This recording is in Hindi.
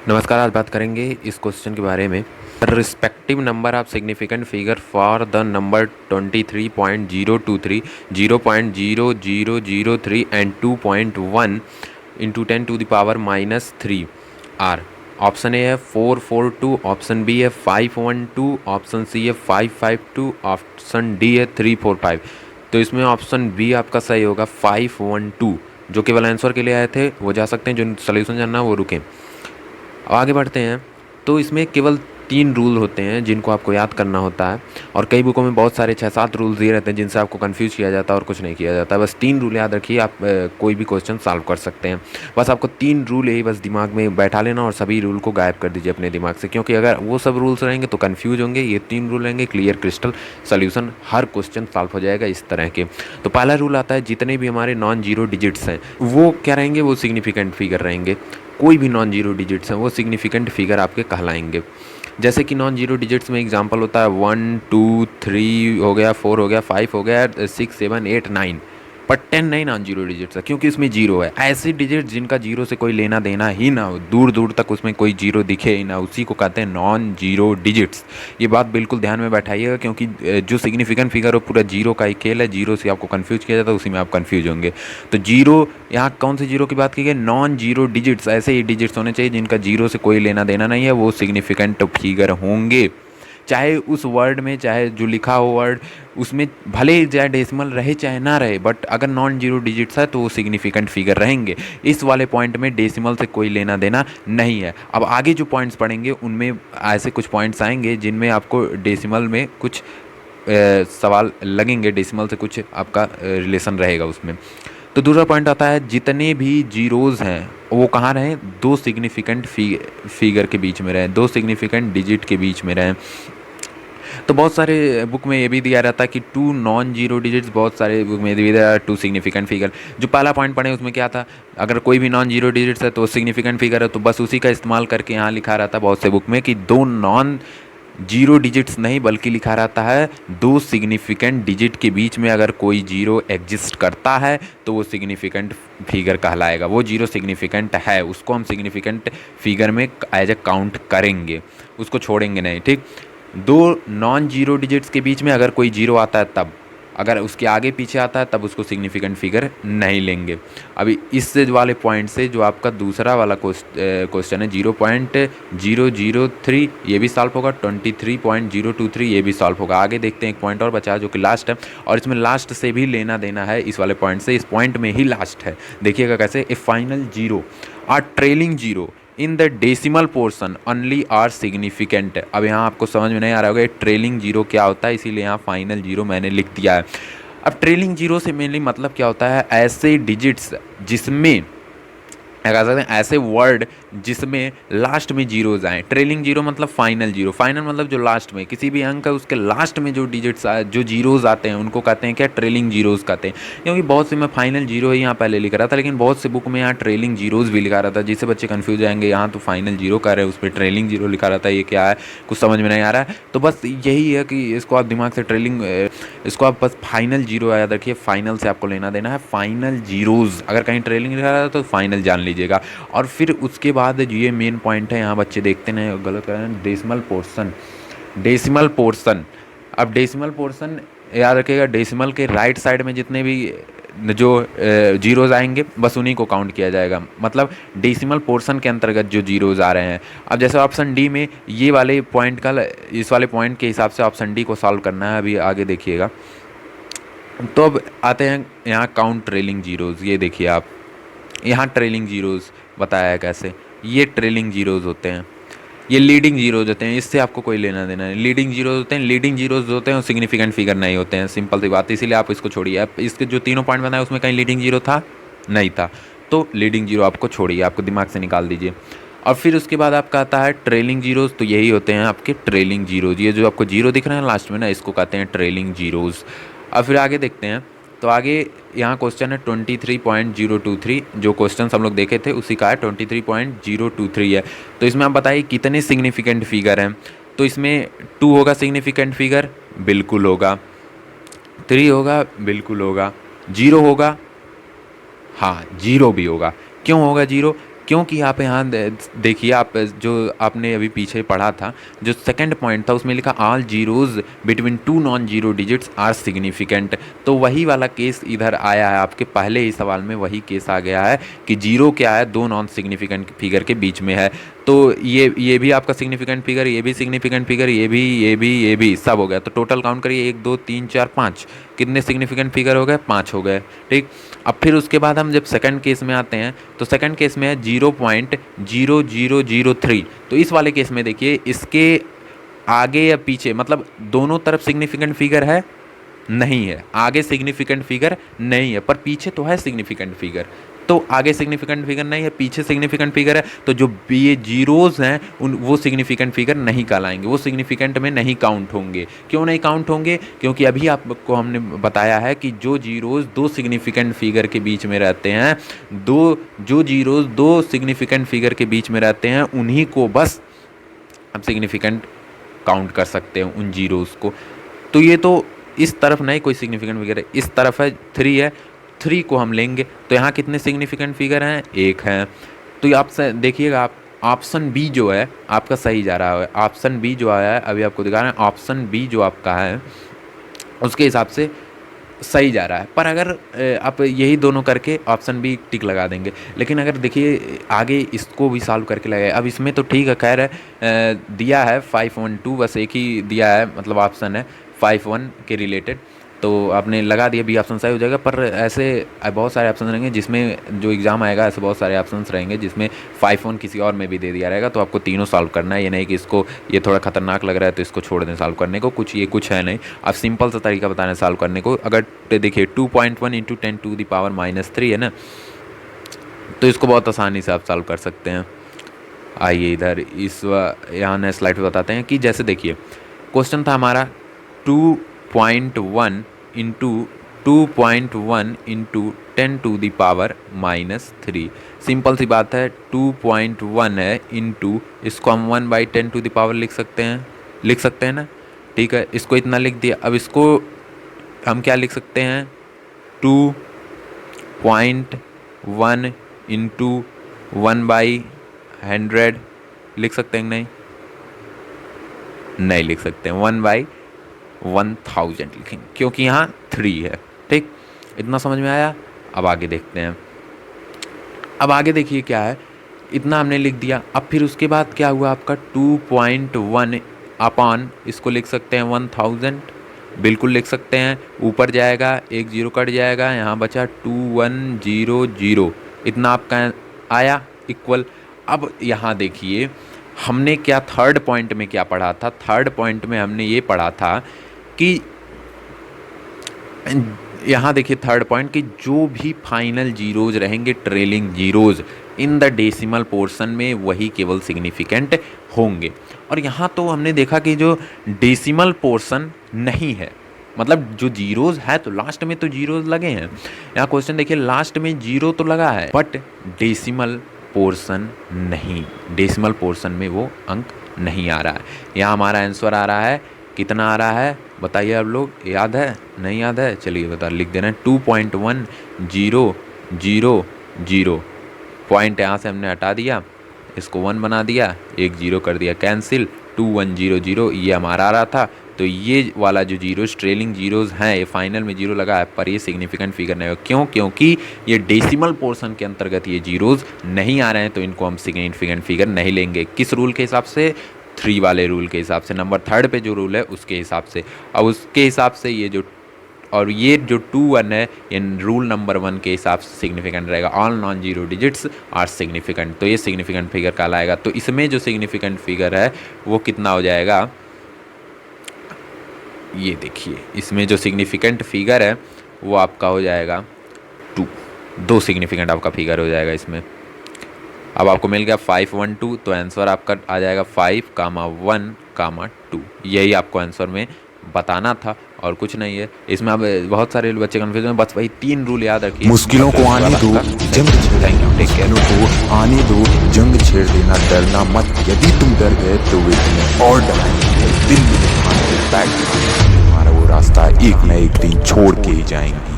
नमस्कार। आज बात करेंगे इस क्वेश्चन के बारे में। Respective number of significant figure for the number 23.023, 0.0003 and 2.1 into 10⁻³ are. Option A है 442, ऑप्शन बी है 512, ऑप्शन सी है 552, ऑप्शन डी है 345। तो इसमें ऑप्शन बी आपका सही होगा 512। जो केवल आंसर के लिए आए थे वो जा सकते हैं, जो सोल्यूशन जानना वो रुकें। अब आगे बढ़ते हैं। तो इसमें केवल 3 रूल होते हैं जिनको आपको याद करना होता है, और कई बुकों में बहुत सारे 6-7 रूल्स दिए रहते हैं जिनसे आपको कंफ्यूज किया जाता है और कुछ नहीं किया जाता। बस 3 रूल याद रखिए, आप कोई भी क्वेश्चन सॉल्व कर सकते हैं। बस आपको 3 रूल यही बस दिमाग में बैठा लेना और सभी रूल को गायब कर दीजिए अपने दिमाग से, क्योंकि अगर वो सब रूल्स रहेंगे तो कन्फ्यूज होंगे। ये 3 रूल रहेंगे क्लियर क्रिस्टल, सोल्यूशन हर क्वेश्चन सॉल्व हो जाएगा इस तरह के। तो पहला रूल आता है, जितने भी हमारे नॉन जीरो डिजिट्स हैं वो क्या रहेंगे, वो सिग्निफिकेंट फिगर रहेंगे। कोई भी नॉन जीरो डिजिट्स हैं वो सिग्निफिकेंट फिगर आपके कहलाएंगे। जैसे कि नॉन जीरो डिजिट्स में एग्जांपल होता है 1 2 3 हो गया, 4 हो गया, 5 हो गया, 6 7 8 9। पर 10 नहीं नॉन जीरो डिजिट्स है, क्योंकि इसमें जीरो है। ऐसे डिजिट जिनका जीरो से कोई लेना देना ही ना हो, दूर दूर तक उसमें कोई जीरो दिखे ही ना, उसी को कहते हैं नॉन जीरो डिजिट्स। ये बात बिल्कुल ध्यान में बैठाइएगा, क्योंकि जो सिग्निफिकेंट फिगर हो पूरा जीरो का ही खेल है। जीरो से आपको कन्फ्यूज किया जाता है, उसी में आप कन्फ्यूज होंगे। तो जीरो, यहाँ कौन से जीरो की बात की गई, नॉन जीरो डिजिट्स। ऐसे ही डिजिट्स होने चाहिए जिनका जीरो से कोई लेना देना नहीं है, वो सिग्निफिकेंट फिगर होंगे। चाहे उस वर्ड में, चाहे जो लिखा हो वर्ड उसमें भले ही चाहे डेसिमल रहे चाहे ना रहे, बट अगर नॉन जीरो डिजिट्स है तो वो सिग्निफिकेंट फिगर रहेंगे। इस वाले पॉइंट में डेसिमल से कोई लेना देना नहीं है। अब आगे जो पॉइंट्स पढ़ेंगे उनमें ऐसे कुछ पॉइंट्स आएंगे जिनमें आपको डेसिमल में कुछ सवाल लगेंगे, डेसिमल से कुछ आपका रिलेशन रहेगा उसमें। तो दूसरा पॉइंट आता है, जितने भी जीरोज़ हैं वो कहाँ रहें, दो सिग्निफिकेंट फिगर के बीच में रहें, दो सिग्निफिकेंट डिजिट के बीच में रहें। तो बहुत सारे बुक में ये भी दिया रहता है कि 2 नॉन जीरो डिजिट्स, बहुत सारे बुक में दिया रहता है 2 सिग्निफिकेंट फिगर। जो पहला पॉइंट पढ़े उसमें क्या था, अगर कोई भी नॉन जीरो डिजिट्स है तो सिग्निफिकेंट फिगर है, तो बस उसी का इस्तेमाल करके यहाँ लिखा रहता है बहुत से बुक में कि 2 नॉन जीरो डिजिट्स नहीं, बल्कि लिखा रहता है 2 सिग्निफिकेंट डिजिट के बीच में अगर कोई जीरो एग्जिस्ट करता है तो वो सिग्निफिकेंट फिगर कहलाएगा। वो जीरो सिग्निफिकेंट है, उसको हम सिग्निफिकेंट फिगर में एज ए काउंट करेंगे, उसको छोड़ेंगे नहीं। ठीक, 2 नॉन जीरो डिजिट्स के बीच में अगर कोई जीरो आता है तब, अगर उसके आगे पीछे आता है तब उसको सिग्निफिकेंट फिगर नहीं लेंगे। अभी इस वाले पॉइंट से जो आपका दूसरा वाला क्वेश्चन है 0.003, ये भी सॉल्व होगा। 23.023 ये भी सॉल्व होगा। आगे देखते हैं, एक पॉइंट और बचा है जो कि लास्ट है, और इसमें लास्ट से भी लेना देना है इस वाले पॉइंट से। इस पॉइंट में ही लास्ट है, देखिएगा कैसे। A final zero are trailing zero in the decimal portion only are significant. अब यहाँ आपको समझ में नहीं आ रहा होगा ट्रेलिंग जीरो क्या होता है, इसीलिए यहाँ फाइनल जीरो मैंने लिख दिया है। अब ट्रेलिंग जीरो से मेनली मतलब क्या होता है, ऐसे डिजिट्स जिसमें कह सकते हैं, ऐसे वर्ड जिसमें लास्ट में जीरोज आए। ट्रेलिंग जीरो मतलब फाइनल जीरो, फाइनल मतलब जो लास्ट में किसी भी अंक है उसके लास्ट में जो डिजिट्स जो जीरोज आते हैं उनको कहते हैं क्या, ट्रेलिंग जीरोज कहते हैं। क्योंकि बहुत से मैं फाइनल जीरो ही यहाँ पहले लिख रहा था, लेकिन बहुत से बुक में यहाँ ट्रेलिंग जीरोज भी लिखा रहा था, जिससे बच्चे कन्फ्यूज आएंगे। यहाँ तो फाइनल जीरो कर रहे हैं, उस पर ट्रेलिंग जीरो लिखा रहता है, ये क्या है कुछ समझ में नहीं आ रहा है। तो बस यही है कि इसको आप दिमाग से ट्रेलिंग, इसको आप बस फाइनल जीरो याद रखिए। फाइनल से आपको लेना देना है, फाइनल जीरोज। अगर कहीं ट्रेलिंग लिखा रहा है तो फाइनल जान लीजिएगा। और फिर उसके बाद ये मेन पॉइंट है, यहाँ बच्चे देखते हैं गलत कर रहे हैं, डेसिमल पोर्शन। डेसिमल पोर्शन, अब डेसिमल पोर्शन याद रखिएगा, डेसिमल के राइट साइड में जितने भी जो जीरोज़ आएंगे बस उन्हीं को काउंट किया जाएगा। मतलब डेसिमल पोर्शन के अंतर्गत जो जीरोज़ आ रहे हैं। अब जैसे ऑप्शन डी में ये वाले पॉइंट का, इस वाले पॉइंट के हिसाब से ऑप्शन डी को सॉल्व करना है, अभी आगे देखिएगा। तो अब आते हैं यहाँ काउंट ट्रेलिंग जीरोज़। ये देखिए आप, यहाँ ट्रेलिंग जीरोज़ बताया है कैसे। ये ट्रेलिंग जीरोज़ होते हैं, ये लीडिंग जीरोज़ होते हैं, इससे आपको कोई लेना देना नहीं। लीडिंग जीरोज़ होते हैं, लीडिंग जीरोज़ होते हैं, सिग्निफिकेंट फिगर नहीं होते हैं, सिंपल सी बात है। इसीलिए आप इसको छोड़िए। आप इसके जो तीनों पॉइंट बनाए उसमें कहीं लीडिंग जीरो था नहीं था, तो लीडिंग जीरो आपको छोड़िए, आपको दिमाग से निकाल दीजिए। और फिर उसके बाद आपका आता है ट्रेलिंग जीरोज़। तो यही होते हैं आपके ट्रेलिंग जीरोज़। ये जो आपको जीरो दिख रहे हैं लास्ट में ना, इसको कहते हैं ट्रेलिंग जीरोज़। अब फिर आगे देखते हैं। तो आगे यहाँ क्वेश्चन है 23.023, जो क्वेश्चन हम लोग देखे थे उसी का है, 23.023 है। तो इसमें आप बताइए कितने सिग्निफिकेंट फिगर हैं। तो इसमें 2 होगा सिग्निफिकेंट फिगर, बिल्कुल होगा। 3 होगा, बिल्कुल होगा। 0 होगा, हाँ 0 भी होगा। क्यों होगा 0, क्योंकि आप यहाँ देखिए, आप जो आपने अभी पीछे पढ़ा था, जो सेकंड पॉइंट था उसमें लिखा all zeros between two non zero digits are significant. तो वही वाला केस इधर आया है, आपके पहले ही सवाल में वही केस आ गया है कि जीरो क्या है, दो नॉन सिग्निफिकेंट फिगर के बीच में है। तो ये भी आपका सिग्निफिकेंट फिगर, ये भी सिग्निफिकेंट फिगर, ये भी सब हो गया। तो टोटल काउंट करिए, 1 2 3 4 5, कितने सिग्निफिकेंट फिगर हो गए, 5 हो गए। ठीक, अब फिर उसके बाद हम जब सेकंड केस में आते हैं तो सेकंड केस में है 0.0003। तो इस वाले केस में देखिए, इसके आगे या पीछे, मतलब दोनों तरफ सिग्निफिकेंट फिगर है, नहीं है। आगे सिग्निफिकेंट फिगर नहीं है, पर पीछे तो है सिग्निफिकेंट फिगर। तो आगे सिग्निफिकेंट फिगर नहीं है, पीछे सिग्निफिकेंट फिगर है, तो जो ये जीरोज़ हैं उन वो सिग्निफिकेंट फिगर नहीं कहलाएंगे, वो सिग्निफिकेंट में नहीं काउंट होंगे। क्यों नहीं काउंट होंगे? क्योंकि अभी आपको हमने बताया है कि जो जीरोज़ दो सिग्निफिकेंट फिगर के बीच में रहते हैं, जो जीरोज़ दो सिग्निफिकेंट फिगर के बीच में रहते हैं, उन्हीं को बस हम सिग्निफिकेंट काउंट कर सकते हैं, उन जीरोज़ को। तो ये तो इस तरफ नहीं कोई सिग्निफिकेंट फिगर है, इस तरफ है 3 है, 3 को हम लेंगे। तो यहाँ कितने सिग्निफिकेंट फिगर हैं? 1 हैं। तो ये आप देखिएगा, आप ऑप्शन बी जो है आपका सही जा रहा है। ऑप्शन बी जो आया है अभी आपको दिखा रहे हैं, ऑप्शन बी जो आपका है उसके हिसाब से सही जा रहा है। पर अगर आप यही दोनों करके ऑप्शन बी टिक लगा देंगे, लेकिन अगर देखिए आगे इसको भी सॉल्व करके लगाए, अब इसमें तो ठीक है, खैर है दिया है 512, बस एक ही दिया है, मतलब ऑप्शन है 51 के रिलेटेड, तो आपने लगा दिया, बी ऑप्शन सही हो जाएगा। पर ऐसे बहुत सारे ऑप्शन रहेंगे जिसमें, जो एग्ज़ाम आएगा ऐसे बहुत सारे ऑप्शन रहेंगे जिसमें 51 किसी और में भी दे दिया रहेगा। तो आपको तीनों सॉल्व करना है, ये नहीं कि इसको ये थोड़ा खतरनाक लग रहा है तो इसको छोड़ दें सॉल्व करने को, कुछ है नहीं। आप सिंपल सा तरीका बताना है सॉल्व करने को। अगर देखिए 2.1 × 10⁻³ है ना, तो इसको बहुत आसानी से आप सॉल्व कर सकते हैं। आइए इधर यहाँ नए स्लाइड पर बताते हैं कि जैसे देखिए क्वेश्चन था हमारा 2.1 × 10⁻³ सिंपल सी बात है, 2.1 है इंटू, इसको हम 1/10 लिख सकते हैं ना। ठीक है, इसको इतना लिख दिया। अब इसको हम क्या लिख सकते हैं, 2.1 × 1/100 लिख सकते हैं? नहीं लिख सकते हैं, 1/1000 लिखेंगे, क्योंकि यहाँ 3 है। ठीक, इतना समझ में आया? अब आगे देखते हैं। अब आगे देखिए क्या है, इतना हमने लिख दिया। अब फिर उसके बाद क्या हुआ आपका, 2.1 अपॉन, इसको लिख सकते हैं 1000, बिल्कुल लिख सकते हैं। ऊपर जाएगा, 1 0 कट जाएगा, यहाँ बचा 2100, इतना आपका आया इक्वल। अब यहाँ देखिए हमने क्या थर्ड पॉइंट में क्या पढ़ा था, थर्ड पॉइंट में हमने ये पढ़ा था कि यहाँ देखिए थर्ड पॉइंट कि जो भी फाइनल जीरोज रहेंगे, trailing zeros in the decimal portion में, वही केवल सिग्निफिकेंट होंगे। और यहाँ तो हमने देखा कि जो डेसिमल पोर्शन नहीं है, मतलब जो जीरोज है तो लास्ट में तो जीरोज लगे हैं। यहाँ क्वेश्चन देखिए, लास्ट में जीरो तो लगा है बट डेसिमल पोर्शन नहीं, डेसिमल पोर्शन में वो अंक नहीं आ रहा है। यहाँ हमारा आंसर आ रहा है, कितना आ रहा है बताइए आप लोग, याद है नहीं याद है? चलिए बता, लिख देना है 2.1000। पॉइंट यहाँ से हमने हटा दिया, इसको 1 बना दिया, 1 0 कर दिया, कैंसिल, 2100 ये हमारा आ रहा था। तो ये वाला जो जीरोज ट्रेलिंग जीरोज हैं, ये फाइनल में जीरो लगा है पर ये सिग्निफिकेंट फिगर नहीं होगा। क्यों? क्योंकि ये डेसिमल पोर्शन के अंतर्गत ये जीरोज नहीं आ रहे हैं, तो इनको हम सिग्निफिकेंट फिगर नहीं लेंगे। किस रूल के हिसाब से? 3 वाले रूल के हिसाब से, नंबर 3 पे जो रूल है उसके हिसाब से। अब उसके हिसाब से ये जो 2 1 है, ये रूल नंबर 1 के हिसाब से सिग्निफिकेंट रहेगा। All non zero digits are significant, तो ये सिग्निफिकेंट फिगर कहलाएगा। तो इसमें जो सिग्निफिकेंट फिगर है वो कितना हो जाएगा, ये देखिए इसमें जो सिग्निफिकेंट फिगर है वो आपका हो जाएगा 2 सिग्निफिकेंट आपका फिगर हो जाएगा इसमें। अब आपको मिल गया 512, तो आंसर आपका आ जाएगा 5,1,2। यही आपको आंसर में बताना था और कुछ नहीं है इसमें। अब बहुत सारे बच्चे कंफ्यूज हैं, बस वही 3 रूल याद रखिए। मुश्किलों को आने दो, जंग आने दो, जंग छेड़ देना, डरना मत। यदि तुम डर गए तो वे तुम्हें और डराएंगे। दिल में तुम्हारा वो रास्ता एक न एक दिन छोड़ के ही जाएंगे।